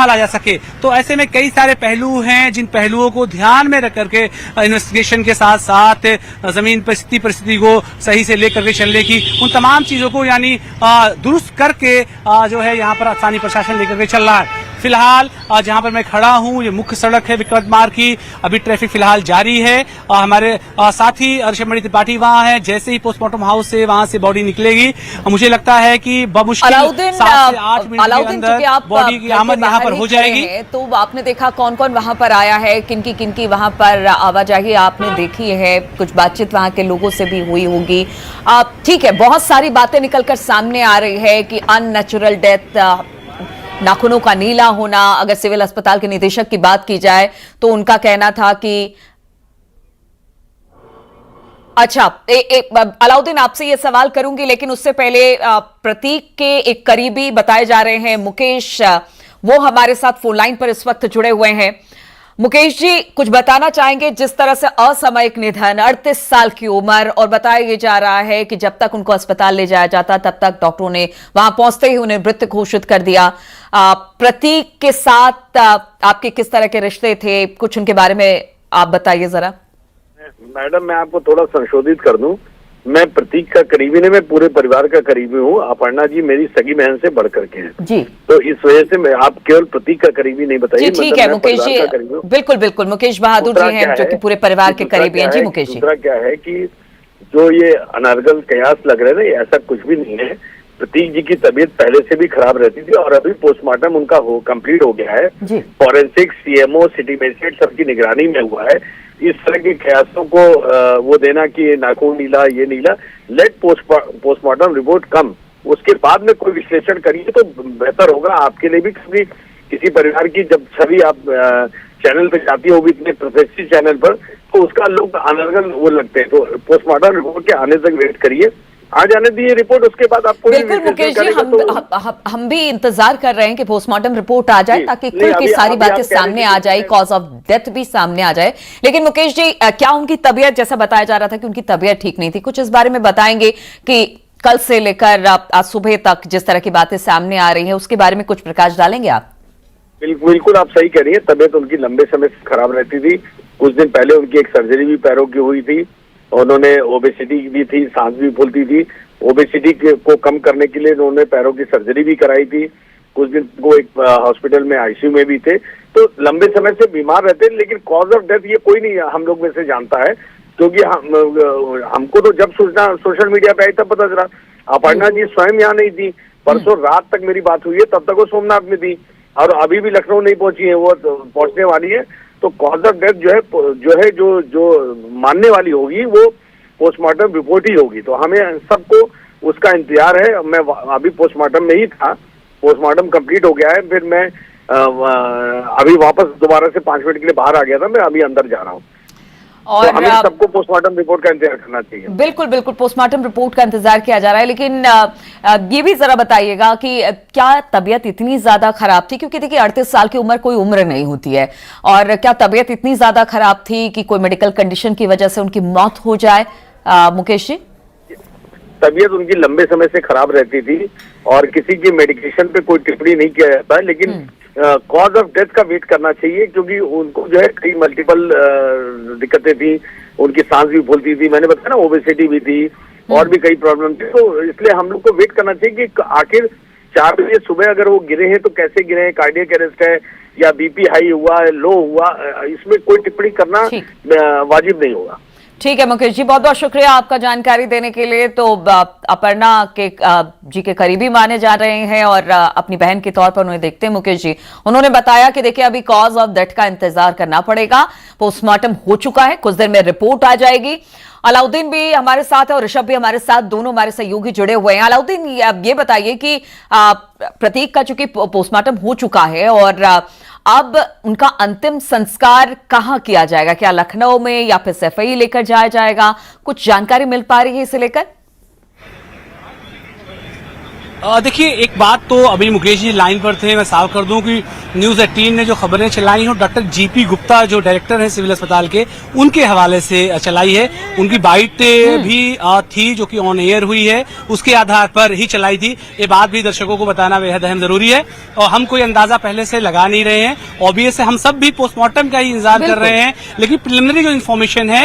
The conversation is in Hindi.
संभाला जा सके। तो ऐसे में कई सारे पहलू हैं जिन पहलुओं को ध्यान में रख करके इन्वेस्टिगेशन के साथ साथ जमीन परिस्थिति को सही से लेकर के चलने की, उन तमाम चीजों को यानी दुरुस्त करके जो है यहाँ पर स्थानीय प्रशासन लेकर के चल रहा है। फिलहाल जहां पर मैं खड़ा हूं ये मुख्य सड़क है विक्रम मार्ग की, अभी ट्रैफिक फिलहाल जारी है। हमारे साथी ऋषभ त्रिपाठी वहां है, जैसे ही पोस्टमार्टम हाउस से वहां से बॉडी निकलेगी मुझे लगता है कि बमुश्किल 7 से 8 मिनट के अंदर बॉडी की आमद यहाँ पर हो जाएगी। तो आपने देखा कौन कौन वहां पर आया है, किनकी वहां पर आवाजाही आपने देखी है, कुछ बातचीत वहां के लोगों से भी हुई होगी। ठीक है, बहुत सारी बातें निकलकर सामने आ रही है कि अननेचुरल डेथ, नाखूनों का नीला होना। अगर सिविल अस्पताल के निदेशक की बात की जाए तो उनका कहना था कि अच्छा अलाउद्दीन आपसे ये सवाल करूंगी, लेकिन उससे पहले प्रतीक के एक करीबी बताए जा रहे हैं मुकेश, वो हमारे साथ फोन लाइन पर इस वक्त जुड़े हुए हैं। मुकेश जी, कुछ बताना चाहेंगे? जिस तरह से असामयिक निधन, 38 साल की उम्र, और बताया ये जा रहा है कि जब तक उनको अस्पताल ले जाया जाता तब तक डॉक्टरों ने वहां पहुंचते ही उन्हें मृत घोषित कर दिया। प्रतीक के साथ आपके किस तरह के रिश्ते थे, कुछ उनके बारे में आप बताइए जरा। मैडम, मैं आपको थोड़ा संशोधित कर दूं, मैं प्रतीक का करीबी नहीं, मैं पूरे परिवार का करीबी हूँ। अपर्णा जी मेरी सगी बहन से बढ़ करके हैं जी, तो इस वजह से मैं, आप केवल प्रतीक का करीबी नहीं बताइए। ठीक है मुकेश जी, बिल्कुल बिल्कुल, मुकेश बहादुर जी हैं जो कि पूरे परिवार के करीबी हैं। जी मुकेश जी, दूसरा क्या है कि जो ये अनर्गल कयास लग रहे हैं, ऐसा कुछ भी नहीं है। प्रतीक जी की तबीयत पहले से भी खराब रहती थी और अभी पोस्टमार्टम उनका कंप्लीट हो गया है। फॉरेंसिक, सीएमओ, सिटी मजिस्ट्रेट सबकी निगरानी में हुआ है। इस तरह के कयासों को वो देना कि नाखून नीला, ये नीला, लेट पोस्टमार्टम रिपोर्ट कम, उसके बाद में कोई विश्लेषण करिए तो बेहतर होगा आपके लिए भी। क्योंकि किसी परिवार की जब छवि आप चैनल पे जाती होगी, इतने प्रतिष्ठित चैनल पर, तो उसका लोग अनर्गल वो लगते हैं। तो पोस्टमार्टम रिपोर्ट के आने तक वेट करिए, आ जाने दिए रिपोर्ट, उसके बाद आपको। बिल्कुल मुकेश जी, हम भी इंतजार कर रहे हैं कि पोस्टमार्टम रिपोर्ट आ जाए ताकि खुल की सारी बातें सामने आ जाए, कॉज ऑफ डेथ भी सामने आ जाए। लेकिन मुकेश जी, क्या उनकी तबीयत, जैसा बताया जा रहा था कि उनकी तबीयत ठीक नहीं थी, कुछ इस बारे में बताएंगे कि कल से लेकर आज सुबह तक जिस तरह की बातें सामने आ रही है उसके बारे में कुछ प्रकाश डालेंगे आप? बिल्कुल आप सही कह रही है, तबीयत उनकी लंबे समय से खराब रहती थी। कुछ दिन पहले उनकी एक सर्जरी भी पैरों की हुई थी, उन्होंने ओबेसिटी भी थी, सांस भी फूलती थी। ओबेसिटी को कम करने के लिए उन्होंने पैरों की सर्जरी भी कराई थी। कुछ दिन वो एक हॉस्पिटल में आईसीयू में भी थे। तो लंबे समय से बीमार रहते हैं, लेकिन कॉज ऑफ डेथ ये कोई नहीं हम लोग में से जानता है, क्योंकि हमको तो जब सूचना सोशल मीडिया पे आई तब पता चला। अपर्णा जी स्वयं यहाँ नहीं थी, परसों रात तक मेरी बात हुई है, तब तक वो सोमनाथ में थी और अभी भी लखनऊ नहीं पहुंची है, वो पहुंचने वाली है। तो कॉज ऑफ डेथ जो मानने वाली होगी वो पोस्टमार्टम रिपोर्ट ही होगी। तो हमें सबको उसका इंतजार है। मैं अभी पोस्टमार्टम में ही था, पोस्टमार्टम कंप्लीट हो गया है, फिर मैं अभी वापस दोबारा से 5 मिनट के लिए बाहर आ गया था, मैं अभी अंदर जा रहा हूँ। और तो हमें सबको पोस्टमार्टम रिपोर्ट का इंतजार करना चाहिए। बिल्कुल पोस्टमार्टम रिपोर्ट का इंतजार किया जा रहा है। लेकिन ये भी जरा बताइएगा कि क्या तबीयत इतनी ज्यादा खराब थी, क्योंकि देखिए 38 साल की उम्र कोई उम्र नहीं होती है, और क्या तबीयत इतनी ज्यादा खराब थी कि कोई मेडिकल कंडीशन की वजह से उनकी मौत हो जाए? मुकेश जी, तबीयत उनकी लंबे समय से खराब रहती थी और किसी की मेडिकेशन पे कोई टिप्पणी नहीं किया जाता है, लेकिन कॉज ऑफ डेथ का वेट करना चाहिए, क्योंकि उनको जो है कई मल्टीपल दिक्कतें थी, उनकी सांस भी फूलती थी, मैंने बताया ना, ओबेसिटी भी थी और भी कई प्रॉब्लम थी। तो इसलिए हम लोग को वेट करना चाहिए कि आखिर 4 बजे सुबह अगर वो गिरे हैं तो कैसे गिरे हैं, कार्डियक अरेस्ट है या बीपी हाई हुआ है, लो हुआ, इसमें कोई टिप्पणी करना वाजिब नहीं होगा। ठीक है मुकेश जी, बहुत बहुत शुक्रिया आपका जानकारी देने के लिए। तो अपर्णा के जी के करीबी माने जा रहे हैं और अपनी बहन के तौर पर उन्हें देखते हैं मुकेश जी। उन्होंने बताया कि देखिए अभी कॉज ऑफ डेथ का इंतजार करना पड़ेगा, पोस्टमार्टम हो चुका है, कुछ देर में रिपोर्ट आ जाएगी। अलाउद्दीन भी हमारे साथ है और ऋषभ भी हमारे साथ, दोनों हमारे सहयोगी जुड़े हुए हैं। अलाउद्दीन, ये बताइए कि प्रतीक का चूंकि पोस्टमार्टम हो चुका है और अब उनका अंतिम संस्कार कहां किया जाएगा? क्या लखनऊ में या फिर सैफई लेकर जाया जाएगा? कुछ जानकारी मिल पा रही है इसे लेकर? देखिए, एक बात तो अभी मुकेश जी लाइन पर थे, मैं साफ कर दूं कि न्यूज 18 ने जो खबरें चलाई हैं डॉक्टर जीपी गुप्ता जो डायरेक्टर हैं सिविल अस्पताल के, उनके हवाले से चलाई है। उनकी बाइट भी थी जो कि ऑन एयर हुई है, उसके आधार पर ही चलाई थी। ये बात भी दर्शकों को बताना बेहद अहम जरूरी है और हम कोई अंदाजा पहले से लगा नहीं रहे हैं। ऑब्वियस है, हम सब भी पोस्टमार्टम का ही इंतजार कर रहे हैं, लेकिन प्रिलिमिनरी जो इन्फॉर्मेशन है